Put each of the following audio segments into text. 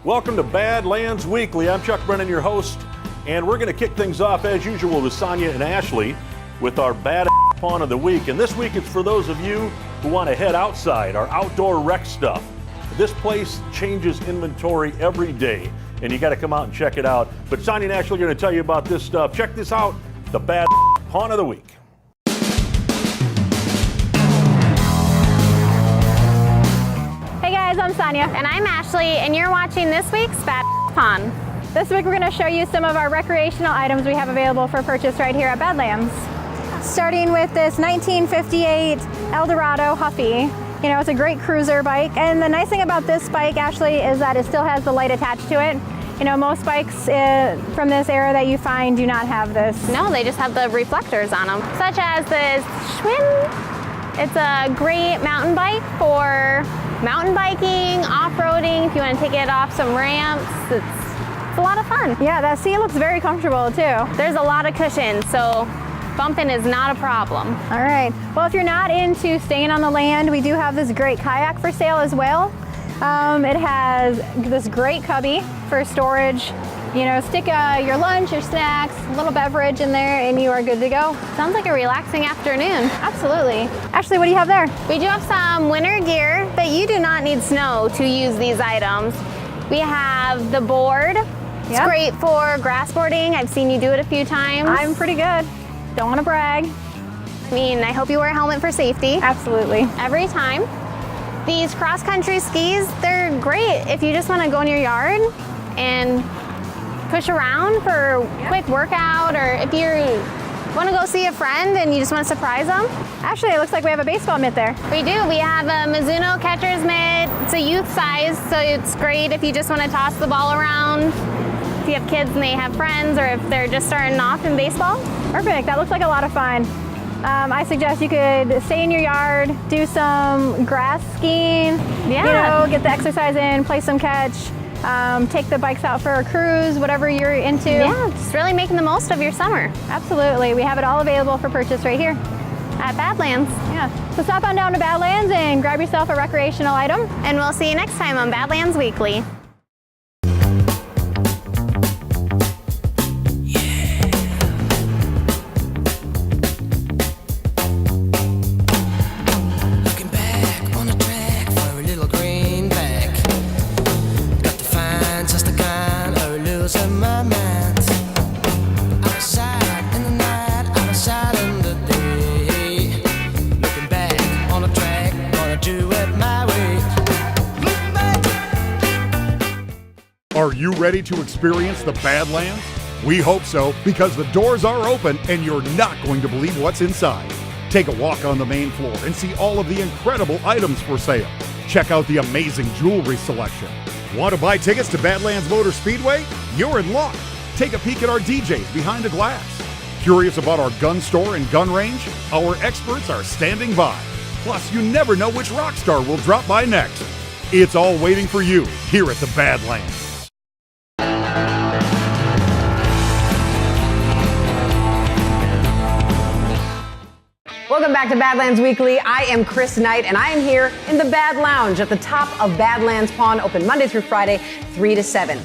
Welcome to Badlands Weekly. I'm Chuck Brennan, your host, and we're going to kick things off as usual with Sonia and Ashley with our Bad Pawn of the Week. And this week it's for those of you who want to head outside, our outdoor rec stuff. This place changes inventory every day, and you got to come out and check it out. But Sonia and Ashley are going to tell you about this stuff. Check this out, the Bad Pawn of the Week. Hey guys, I'm Sonia. And I'm Ashley, and you're watching this week's Bad Pawn. This week we're going to show you some of our recreational items we have available for purchase right here at Badlands. Starting with this 1958 Eldorado Huffy. You know, it's a great cruiser bike, and the nice thing about this bike actually is that it still has the light attached to it. You know, most bikes from this era that you find do not have this. No, they just have the reflectors on them, such as this Schwinn. It's a great mountain bike for mountain biking, off-roading, if you want to take it off some ramps. It's a lot of fun. Yeah, that seat looks very comfortable too. There's a lot of cushion, so bumping is not a problem. All right. Well, if you're not into staying on the land, we do have this great kayak for sale as well. It has this great cubby for storage. You know, stick your lunch, your snacks, a little beverage in there, and you are good to go. Sounds like a relaxing afternoon. Absolutely. Ashley, what do you have there? We do have some winter gear, but you do not need snow to use these items. We have the board. It's great for grass boarding. I've seen you do it a few times. I'm pretty good. Don't want to brag. I mean, I hope you wear a helmet for safety. Absolutely. Every time. These cross-country skis, they're great if you just want to go in your yard and push around for a quick workout, or if you want to go see a friend and you just want to surprise them. Actually, it looks like we have a baseball mitt there. We do. We have a Mizuno catcher's mitt. It's a youth size, so it's great if you just want to toss the ball around. If you have kids and they have friends, or if they're just starting off in baseball. Perfect. That looks like a lot of fun. I suggest you could stay in your yard, do some grass skiing, you know, get the exercise in, play some catch, take the bikes out for a cruise, whatever you're into. Yeah, just really making the most of your summer. Absolutely. We have it all available for purchase right here at Badlands. Yeah. So stop on down to Badlands and grab yourself a recreational item. And we'll see you next time on Badlands Weekly. Are you ready to experience the Badlands? We hope so, because the doors are open and you're not going to believe what's inside. Take a walk on the main floor and see all of the incredible items for sale. Check out the amazing jewelry selection. Want to buy tickets to Badlands Motor Speedway? You're in luck. Take a peek at our DJs behind the glass. Curious about our gun store and gun range? Our experts are standing by. Plus, you never know which rock star will drop by next. It's all waiting for you here at the Badlands. Welcome back to Badlands Weekly. I am Chris Knight, and I am here in the Bad Lounge at the top of Badlands Pond, open Monday through Friday, 3 to 7.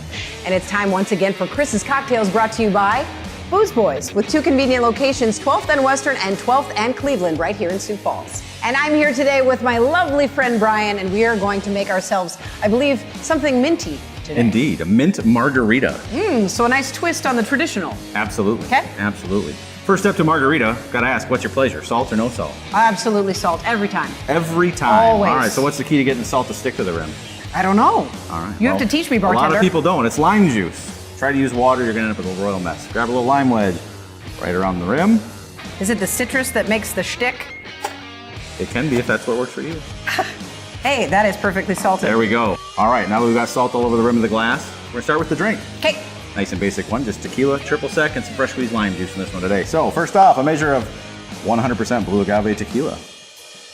And it's time once again for Chris's Cocktails, brought to you by Booze Boys, with 2 convenient locations, 12th and Western and 12th and Cleveland, right here in Sioux Falls. And I'm here today with my lovely friend Brian, and we are going to make ourselves, I believe, something minty today. Indeed, a mint margarita. So a nice twist on the traditional. Absolutely. Okay. Absolutely. First step to margarita, gotta ask, what's your pleasure? Salt or no salt? Absolutely salt, every time. Every time. Always. All right, so what's the key to getting the salt to stick to the rim? I don't know. All right. You have to teach me, bartender. A lot of people don't. It's lime juice. Try to use water, you're gonna end up with a royal mess. Grab a little lime wedge right around the rim. Is it the citrus that makes the shtick? It can be if that's what works for you. Hey, that is perfectly salted. There we go. All right, now that we've got salt all over the rim of the glass, we're gonna start with the drink. Okay. Nice and basic one, just tequila, triple sec, and some fresh squeezed lime juice in this one today. So first off, a measure of 100% blue agave tequila.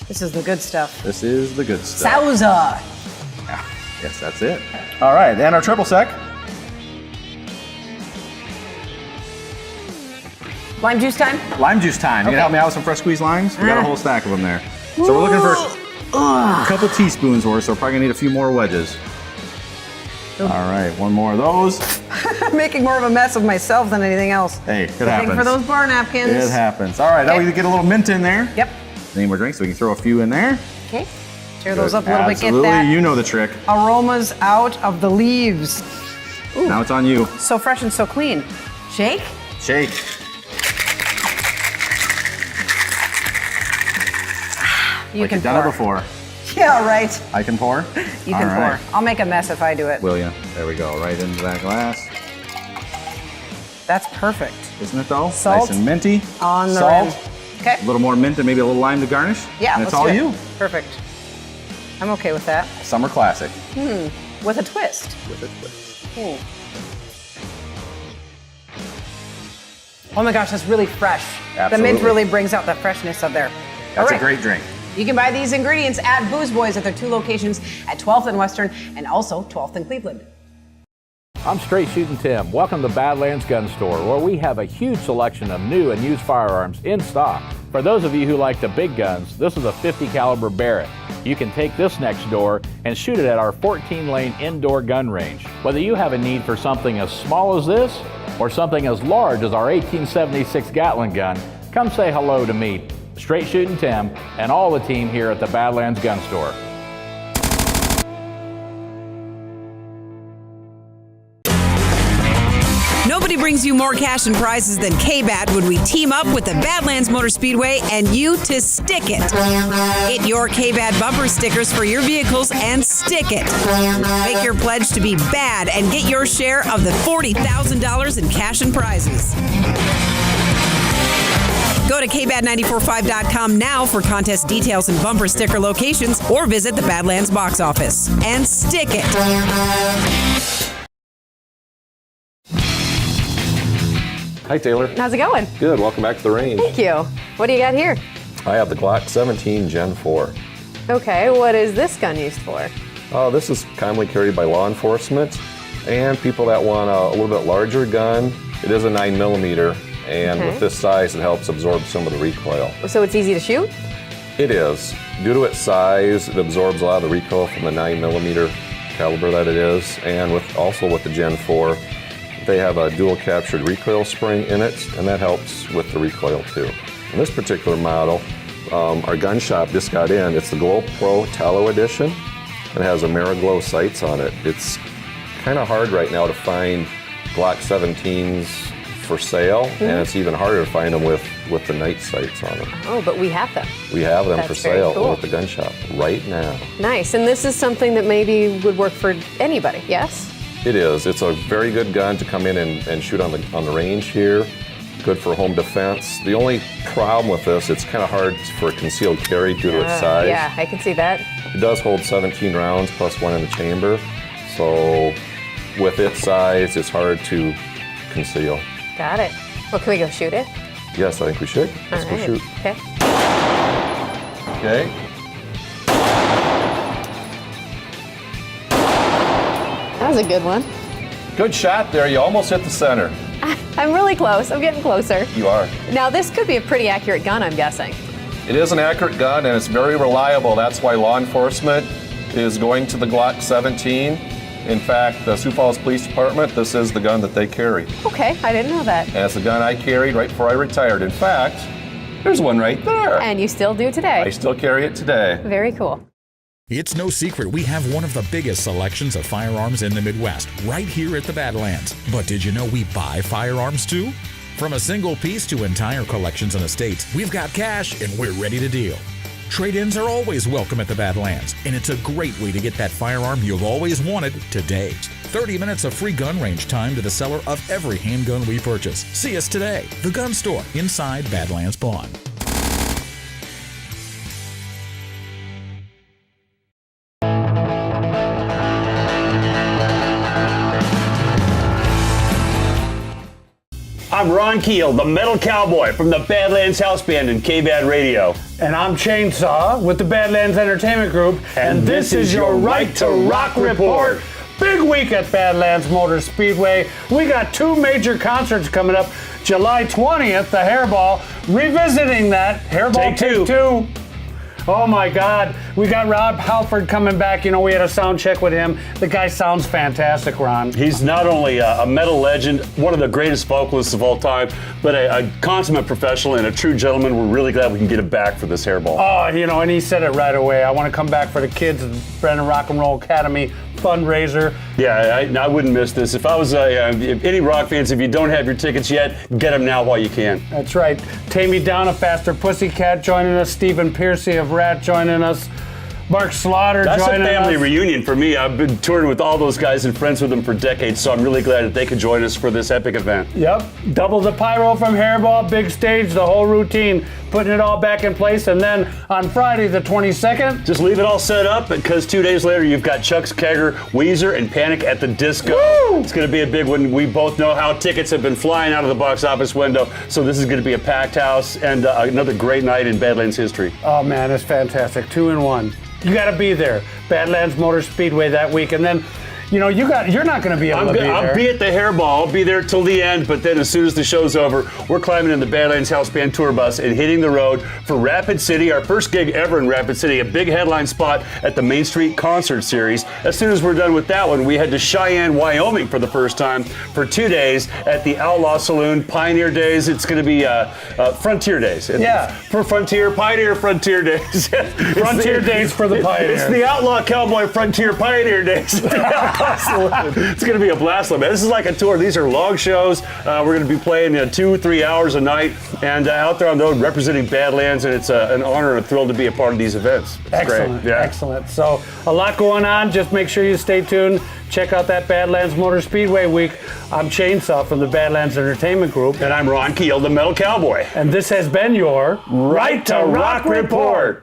This is the good stuff. This is the good stuff. Sauza. Yeah, yes, that's it. All right, and our triple sec. Lime juice time? Lime juice time. You Okay. gonna help me out with some fresh squeezed limes? We got a whole stack of them there. So we're looking for a couple teaspoons worth, so we're probably gonna need a few more wedges. All right, one more of those. I'm making more of a mess of myself than anything else. Hey, it Thank happens. for those bar napkins. It happens. All right, now we get a little mint in there. Yep. Any more drinks? We can throw a few in there. Okay. Tear those up a little Absolutely, bit. Get that you know the trick. aromas out of the leaves. Ooh. Now it's on you. So fresh and so clean. Shake. Shake. You Like can you've done pour. it before. Yeah, right. I can pour? You can All right. pour. I'll make a mess if I do it. Will you? There we go, right into that glass. That's perfect. Isn't it though? Salt Nice and minty. On the Salt. rim. Okay. A little more mint and maybe a little lime to garnish. Yeah, and it's let's all do it. you. Perfect. I'm okay with that. Summer classic. With a twist. With a twist. Oh my gosh, that's really fresh. The Absolutely. mint really brings out the freshness of there. That's All right. a great drink. You can buy these ingredients at Booze Boys at their 2 locations at 12th and Western and also 12th and Cleveland. I'm Straight Shooting Tim. Welcome to Badlands Gun Store, where we have a huge selection of new and used firearms in stock. For those of you who like the big guns, this is a 50 caliber Barrett. You can take this next door and shoot it at our 14-lane indoor gun range. Whether you have a need for something as small as this or something as large as our 1876 Gatling gun, come say hello to me, Straight Shooting Tim, and all the team here at the Badlands Gun Store. Nobody brings you more cash and prizes than K-Bat when we team up with the Badlands Motor Speedway and you to stick it. Get your K-Bat bumper stickers for your vehicles and stick it. Make your pledge to be bad and get your share of the $40,000 in cash and prizes. Go to kbat945.com now for contest details and bumper sticker locations or visit the Badlands box office. And stick it. Hi, Taylor. How's it going? Good. Welcome back to the range. Thank you. What do you got here? I have the Glock 17 Gen 4. Okay, what is this gun used for? This is commonly carried by law enforcement and people that want a little bit larger gun. It is a 9mm, and Okay. with this size, it helps absorb some of the recoil. So it's easy to shoot? It is. Due to its size, it absorbs a lot of the recoil from the 9mm caliber that it is, and also with the Gen 4, they have a dual captured recoil spring in it, and that helps with the recoil too. In this particular model, our gun shop just got in. It's the Glow Pro Tallow Edition. It has AmeriGlow sights on it. It's kind of hard right now to find Glock 17s for sale, and it's even harder to find them with the night sights on them. Oh, but we have them. We have them That's for very sale cool. at the gun shop right now. Nice. And this is something that maybe would work for anybody, yes? It is. It's a very good gun to come in and shoot on the range here. Good for home defense. The only problem with this, it's kind of hard for a concealed carry due to its size. Yeah, I can see that. It does hold 17 rounds plus one in the chamber. So with its size, it's hard to conceal. Got it. Well, can we go shoot it? Yes, I think we should. Let's All go right. shoot. Okay. Okay. That was a good one. Good shot there. You almost hit the center. I'm really close. I'm getting closer. You are. Now, this could be a pretty accurate gun, I'm guessing. It is an accurate gun, and it's very reliable. That's why law enforcement is going to the Glock 17. In fact, the Sioux Falls Police Department, this is the gun that they carry. Okay, I didn't know that. And it's the gun I carried right before I retired. In fact, there's one right there. And you still do today. I still carry it today. Very cool. It's no secret we have one of the biggest selections of firearms in the Midwest, right here at the Badlands. But did you know we buy firearms too? From a single piece to entire collections and estates, we've got cash and we're ready to deal. Trade-ins are always welcome at the Badlands, and it's a great way to get that firearm you've always wanted today. 30 minutes of free gun range time to the seller of every handgun we purchase. See us today, the gun store inside Badlands Pawn. I'm Ron Keel, the Metal Cowboy from the Badlands House Band and K-Bad Radio. And I'm Chainsaw with the Badlands Entertainment Group, and this is your Right to Rock Report. Big week at Badlands Motor Speedway. We got two major concerts coming up. July 20th, the Hairball, revisiting that. Hairball Take Two. Oh my God, we got Rob Halford coming back. You know, we had a sound check with him. The guy sounds fantastic, Ron. He's not only a metal legend, one of the greatest vocalists of all time, but a consummate professional and a true gentleman. We're really glad we can get him back for this hairball. Oh, you know, and he said it right away. I want to come back for the kids at the Brennan Rock and Roll Academy fundraiser. Yeah, I wouldn't miss this. If I was if any rock fans, if you don't have your tickets yet, get them now while you can. That's right. Tame Me Down, a Faster Pussycat joining us. Stephen Piercy of Rat joining us. Mark Slaughter That's joining us. That's a family reunion for me. I've been touring with all those guys and friends with them for decades, so I'm really glad that they could join us for this epic event. Yep. Double the pyro from Hairball, big stage, the whole routine, putting it all back in place. And then on Friday the 22nd, just leave it all set up, because 2 days later you've got Chuck Skagger, Weezer, and Panic at the Disco. Woo! It's going to be a big one. We both know how tickets have been flying out of the box office window, so this is going to be a packed house and another great night in Badlands history. Oh man, it's fantastic. 2 in 1. You got to be there. Badlands Motor Speedway that week. And then, you know, you're not going to be able to be there. I'll be at the Hairball. I'll be there till the end, but then as soon as the show's over, we're climbing in the Badlands House Band tour bus and hitting the road for Rapid City, our first gig ever in Rapid City, a big headline spot at the Main Street Concert Series. As soon as we're done with that one, we head to Cheyenne, Wyoming for the first time for 2 days at the Outlaw Saloon, Pioneer Days. It's going to be Frontier Days. Yeah. For Pioneer Frontier Days. Frontier Days for the Pioneers. It's the Outlaw Cowboy Frontier Pioneer Days. It's going to be a blast, man. This is like a tour. These are long shows. We're going to be playing 2-3 hours a night, and out there on the road representing Badlands, and it's an honor and a thrill to be a part of these events. It's excellent, great. Yeah. Excellent. So a lot going on. Just make sure you stay tuned. Check out that Badlands Motor Speedway week. I'm Chainsaw from the Badlands Entertainment Group. And I'm Ron Keel, the Metal Cowboy. And this has been your Right to Rock Report.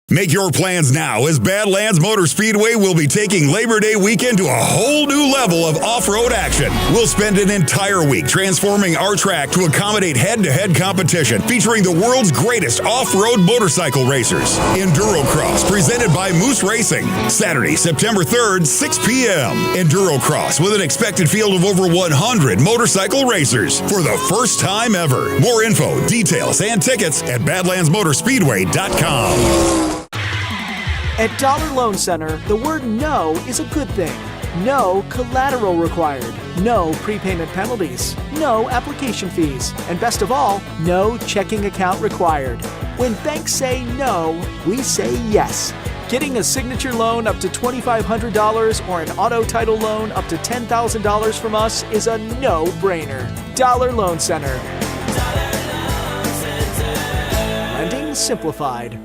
Make your plans now, as Badlands Motor Speedway will be taking Labor Day weekend to a whole new level of off-road action. We'll spend an entire week transforming our track to accommodate head-to-head competition featuring the world's greatest off-road motorcycle racers. Endurocross, presented by Moose Racing. Saturday, September 3rd, 6 p.m. Endurocross with an expected field of over 100 motorcycle racers for the first time ever. More info, details, and tickets at badlandsmotorspeedway.com. At Dollar Loan Center, the word no is a good thing. No collateral required. No prepayment penalties. No application fees. And best of all, no checking account required. When banks say no, we say yes. Getting a signature loan up to $2,500 or an auto title loan up to $10,000 from us is a no-brainer. Dollar Loan Center. Lending simplified.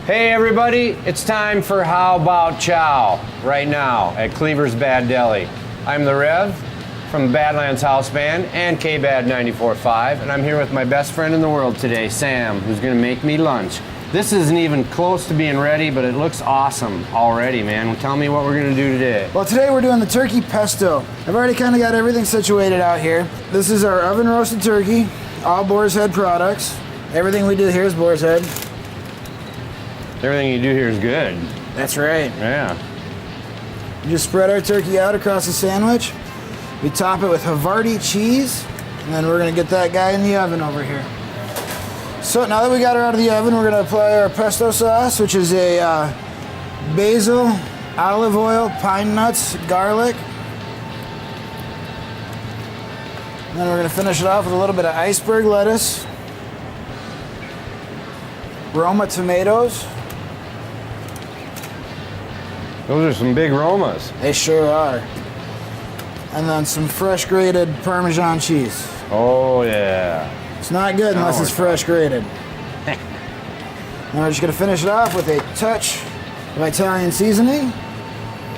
Hey everybody, it's time for How About Chow right now at Cleaver's Bad Deli. I'm the Rev from Badlands House Band and KBAD 94.5, and I'm here with my best friend in the world today, Sam, who's gonna make me lunch. This isn't even close to being ready, but it looks awesome already, man. Tell me what we're gonna do today. Well, today we're doing the turkey pesto. I've already kind of got everything situated out here. This is our oven roasted turkey, all Boar's Head products. Everything we do here is Boar's Head. Everything you do here is good. That's right. Yeah. We just spread our turkey out across the sandwich. We top it with Havarti cheese, and then we're gonna get that guy in the oven over here. So now that we got her out of the oven, we're gonna apply our pesto sauce, which is a basil, olive oil, pine nuts, garlic. And then we're gonna finish it off with a little bit of iceberg lettuce, Roma tomatoes. Those are some big Romas. They sure are. And then some fresh grated Parmesan cheese. Oh yeah. It's not good unless it's fresh grated. And we're just gonna finish it off with a touch of Italian seasoning.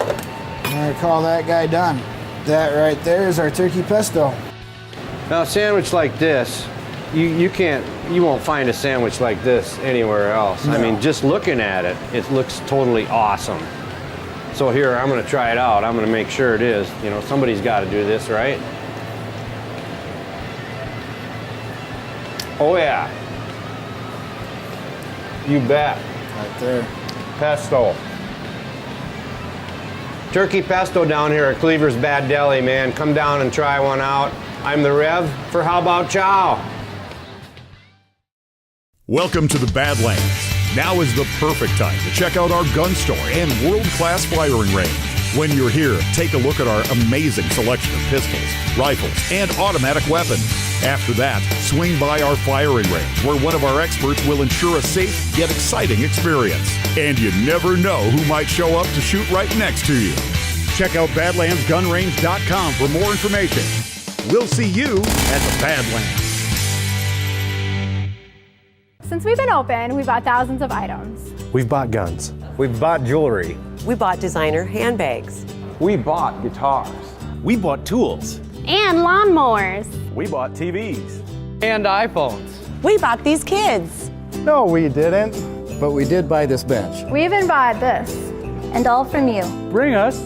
And we're gonna call that guy done. That right there is our turkey pesto. Now a sandwich like this, you won't find a sandwich like this anywhere else. No. I mean, just looking at it, it looks totally awesome. So here, I'm gonna try it out. I'm gonna make sure it is. You know, somebody's gotta do this, right? Oh yeah. You bet. Right there. Pesto. Turkey pesto down here at Cleaver's Bad Deli, man. Come down and try one out. I'm the Rev for How About Chow? Welcome to the Badlands. Now is the perfect time to check out our gun store and world-class firing range. When you're here, take a look at our amazing selection of pistols, rifles, and automatic weapons. After that, swing by our firing range, where one of our experts will ensure a safe yet exciting experience. And you never know who might show up to shoot right next to you. Check out BadlandsGunRange.com for more information. We'll see you at the Badlands. Since we've been open, we bought thousands of items. We've bought guns. We've bought jewelry. We bought designer handbags. We bought guitars. We bought tools. And lawnmowers. We bought TVs. And iPhones. We bought these kids. No, we didn't. But we did buy this bench. We even bought this. And all from you. Bring us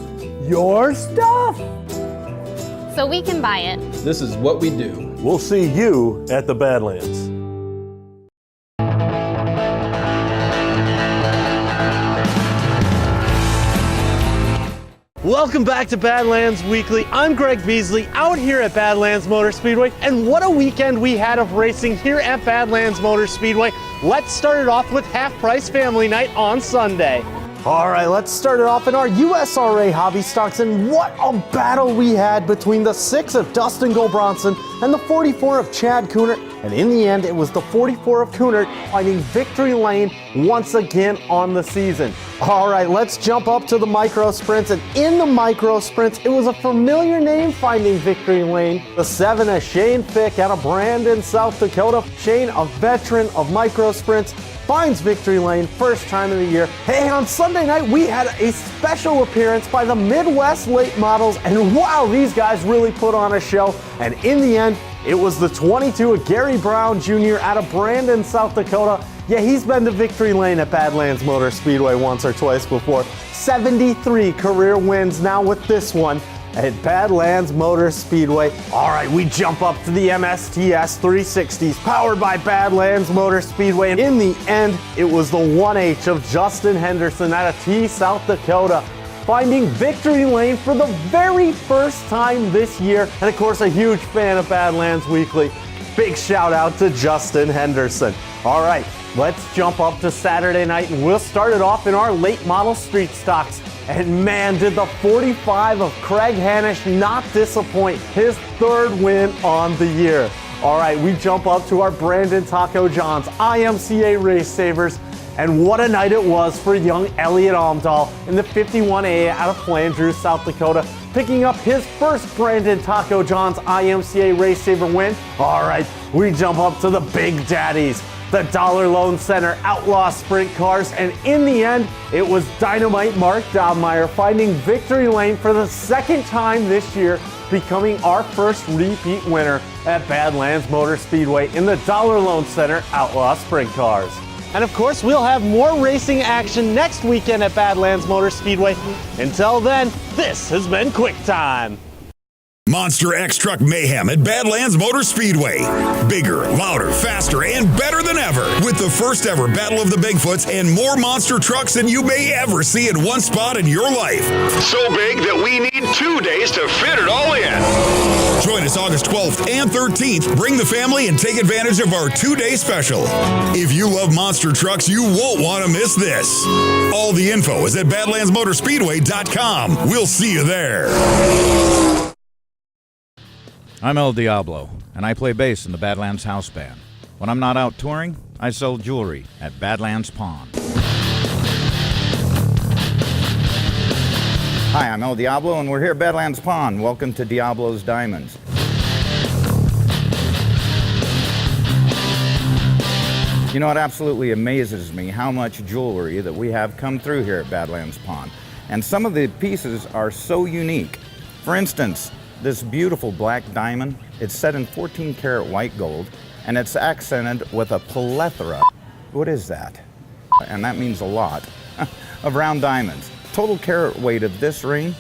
your stuff. So we can buy it. This is what we do. We'll see you at the Badlands. Welcome back to Badlands Weekly. I'm Greg Beasley out here at Badlands Motor Speedway, and what a weekend we had of racing here at Badlands Motor Speedway. Let's start it off with Half Price Family Night on Sunday. All right, let's start it off in our USRA hobby stocks, and what a battle we had between the 6 of Dustin Gulbronson and the 44 of Chad Coonert, and in the end, it was the 44 of Coonert finding victory lane once again on the season. All right, let's jump up to the micro sprints, and in the micro sprints, it was a familiar name finding victory lane. The 7 of Shane Fick out of Brandon, South Dakota. Shane, a veteran of micro sprints, finds victory lane first time of the year. Hey, on Sunday night, we had a special appearance by the Midwest Late Models, and wow, these guys really put on a show. And in the end, it was the 22 of Gary Brown Jr. out of Brandon, South Dakota. Yeah, he's been to victory lane at Badlands Motor Speedway once or twice before. 73 career wins now with this one at Badlands Motor Speedway. All right, we jump up to the MSTS 360s powered by Badlands Motor Speedway. And in the end, it was the 1H of Justin Henderson out of T, South Dakota, finding victory lane for the very first time this year. And of course, a huge fan of Badlands Weekly. Big shout out to Justin Henderson. All right, let's jump up to Saturday night, and we'll start it off in our late model street stocks. And man, did the 45 of Craig Hanish not disappoint. His third win on the year. All right, we jump up to our Brandon Taco John's IMCA Race Savers. And what a night it was for young Elliot Omdahl in the 51A out of Flandreau, South Dakota, picking up his first Brandon Taco John's IMCA Race Saver win. All right, we jump up to the Big Daddies, the Dollar Loan Center Outlaw Sprint Cars, and in the end, it was Dynamite Mark Dobmeyer finding victory lane for the second time this year, becoming our first repeat winner at Badlands Motor Speedway in the Dollar Loan Center Outlaw Sprint Cars. And of course, we'll have more racing action next weekend at Badlands Motor Speedway. Until then, this has been Quick Time. Monster X Truck Mayhem at Badlands Motor Speedway. Bigger, louder, faster, and better than ever. With the first ever Battle of the Bigfoots and more monster trucks than you may ever see in one spot in your life. So big that we need 2 days to fit it all in. Join us August 12th and 13th. Bring the family and take advantage of our 2-day special. If you love monster trucks, you won't want to miss this. All the info is at BadlandsMotorspeedway.com. We'll see you there. I'm El Diablo, and I play bass in the Badlands House Band. When I'm not out touring, I sell jewelry at Badlands Pawn. Hi, I'm El Diablo, and we're here at Badlands Pawn. Welcome to Diablo's Diamonds. You know, it absolutely amazes me how much jewelry that we have come through here at Badlands Pawn. And some of the pieces are so unique. For instance, this beautiful black diamond, it's set in 14 karat white gold, and it's accented with a plethora. What is that? And that means a lot of round diamonds. Total carat weight of this ring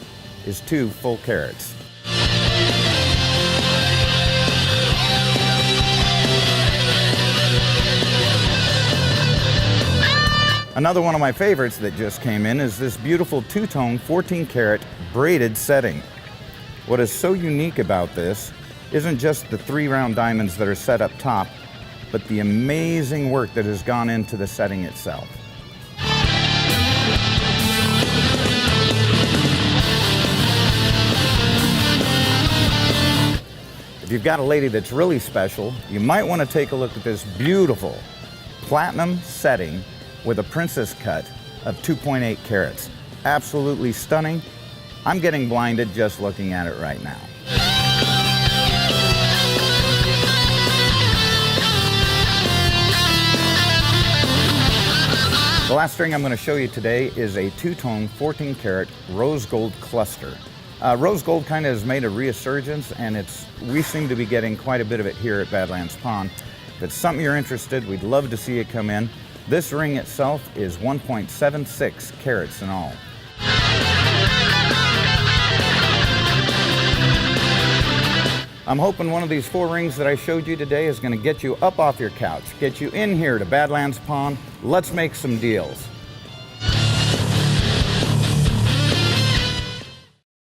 is 2 full carats. Another Another one of my favorites that just came in is this beautiful two-tone 14-karat braided setting. What is so unique about this isn't just the 3 round diamonds that are set up top, but the amazing work that has gone into the setting itself. If you've got a lady that's really special, you might want to take a look at this beautiful platinum setting with a princess cut of 2.8 carats. Absolutely stunning. I'm getting blinded just looking at it right now. The last string I'm going to show you today is a two-tone 14-karat rose gold cluster. Rose gold kind of has made a resurgence, and we seem to be getting quite a bit of it here at Badlands Pond. If it's something you're interested, we'd love to see you come in. This ring itself is 1.76 carats in all. I'm hoping one of these 4 rings that I showed you today is going to get you up off your couch, get you in here to Badlands Pond. Let's make some deals.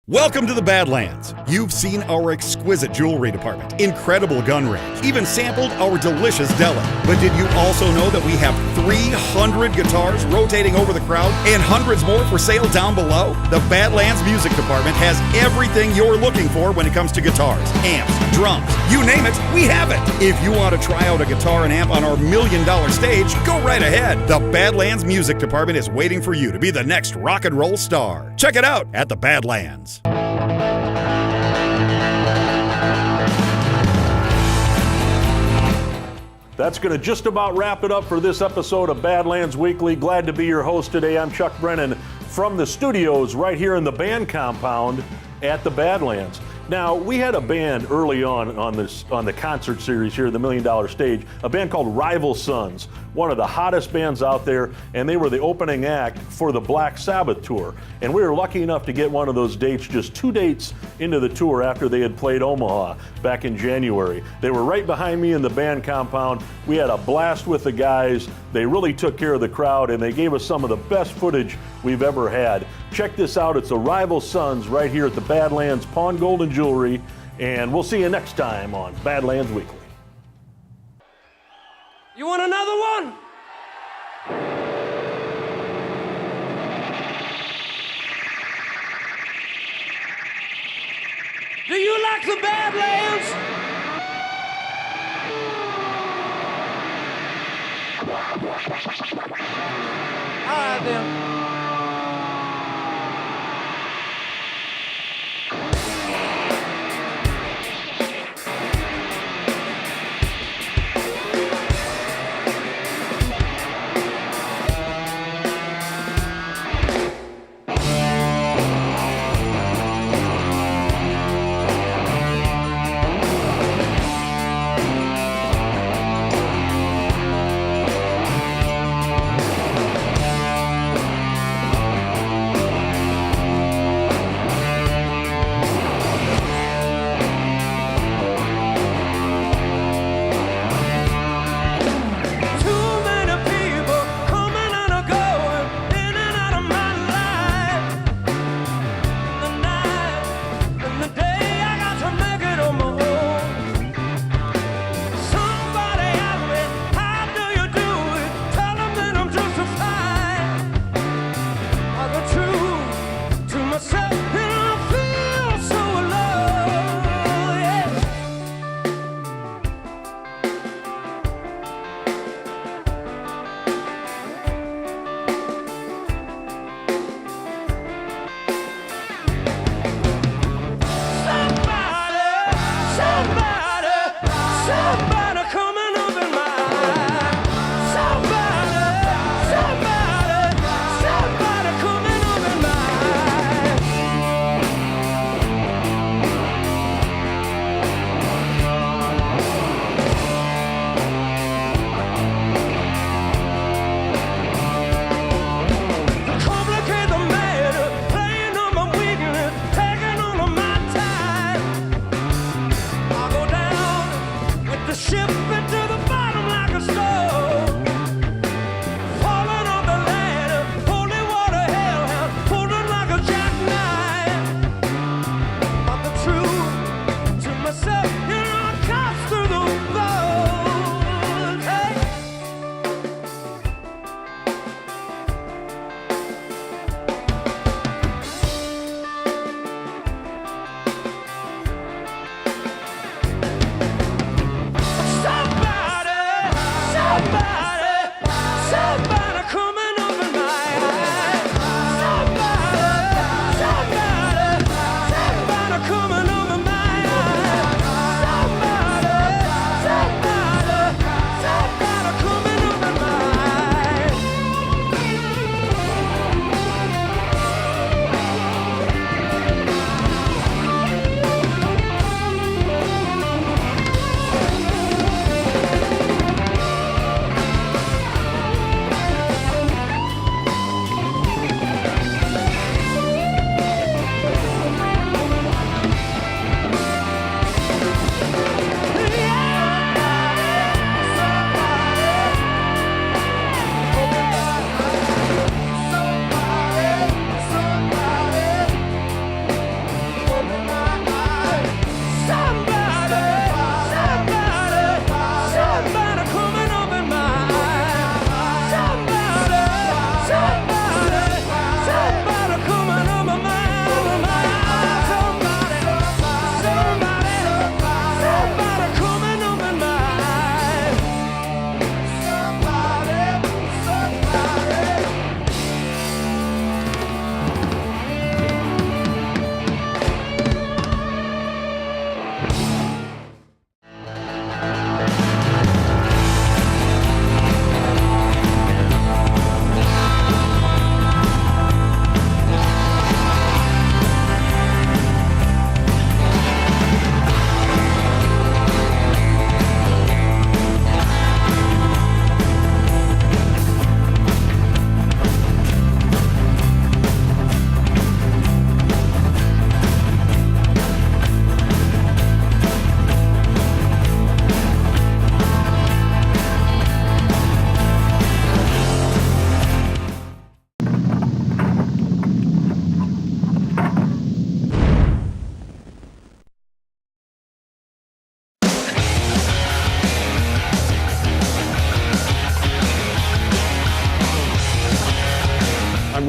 Welcome to the Badlands. You've seen our exquisite jewelry department, incredible gun range, even sampled our delicious deli. But did you also know that we have 300 guitars rotating over the crowd and hundreds more for sale down below? The Badlands Music Department has everything you're looking for when it comes to guitars, amps, drums, you name it, we have it. If you want to try out a guitar and amp on our $1 million stage, go right ahead. The Badlands Music Department is waiting for you to be the next rock and roll star. Check it out at the Badlands. That's going to just about wrap it up for this episode of Badlands Weekly. Glad to be your host today. I'm Chuck Brennan from the studios right here in the band compound at the Badlands. Now, we had a band early on the concert series here at the $1 Million Stage, a band called Rival Sons, one of the hottest bands out there, and they were the opening act for the Black Sabbath tour. And we were lucky enough to get one of those dates just 2 dates into the tour after they had played Omaha back in January. They were right behind me in the band compound. We had a blast with the guys. They really took care of the crowd, and they gave us some of the best footage we've ever had. Check this out. It's the Rival Sons right here at the Badlands Pawn Gold and Jewelry, and we'll see you next time on Badlands Weekly. You want another one? Do you like the Badlands? All right then.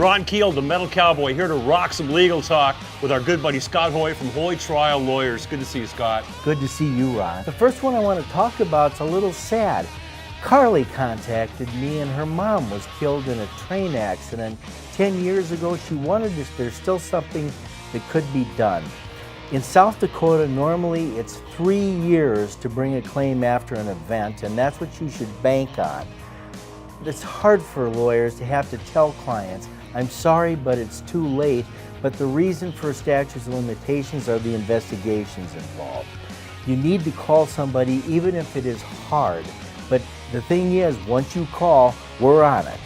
Ron Keel, the Metal Cowboy, here to rock some legal talk with our good buddy Scott Hoy from Hoy Trial Lawyers. Good to see you, Scott. Good to see you, Ron. The first one I want to talk about is a little sad. Carly contacted me and her mom was killed in a train accident 10 years ago. She wondered if there's still something that could be done. In South Dakota, normally it's 3 years to bring a claim after an event, and that's what you should bank on. It's hard for lawyers to have to tell clients, I'm sorry, but it's too late, but the reason for statutes of limitations are the investigations involved. You need to call somebody even if it is hard, but the thing is, once you call, we're on it.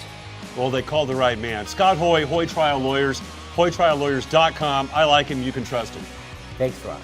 Well, they called the right man. Scott Hoy, Hoy Trial Lawyers, HoyTrialLawyers.com. I like him. You can trust him. Thanks, Ron.